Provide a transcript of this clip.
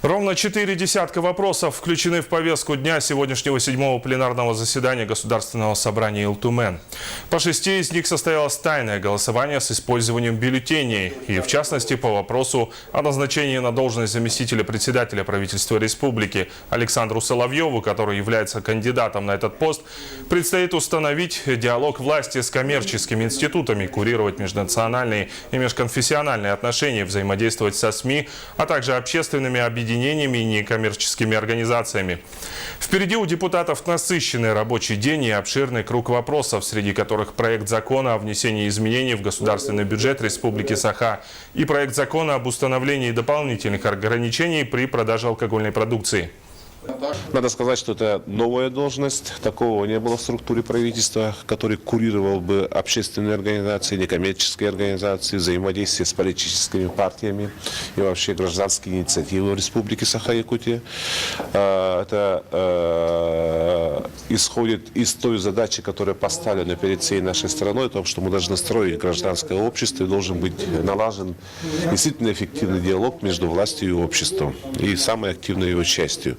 Ровно 4 десятка вопросов включены в повестку дня сегодняшнего 7-го пленарного заседания Государственного собрания Илтумен. По 6 из них состоялось тайное голосование с использованием бюллетеней. И в частности по вопросу о назначении на должность заместителя председателя правительства республики Александру Соловьеву, который является кандидатом на этот пост, предстоит установить диалог власти с коммерческими институтами, курировать межнациональные и межконфессиональные отношения, взаимодействовать со СМИ, а также общественными объединениями и некоммерческими организациями. Впереди у депутатов насыщенный рабочий день и обширный круг вопросов, среди которых проект закона о внесении изменений в государственный бюджет Республики Саха и проект закона об установлении дополнительных ограничений при продаже алкогольной продукции. Надо сказать, что это новая должность, такого не было в структуре правительства, который курировал бы общественные организации, некоммерческие организации, взаимодействие с политическими партиями и вообще гражданские инициативы в Республике Саха-Якутия. Это исходит из той задачи, которая поставлена перед всей нашей страной, о том, что мы должны строить гражданское общество и должен быть налажен действительно эффективный диалог между властью и обществом и самой активной его частью.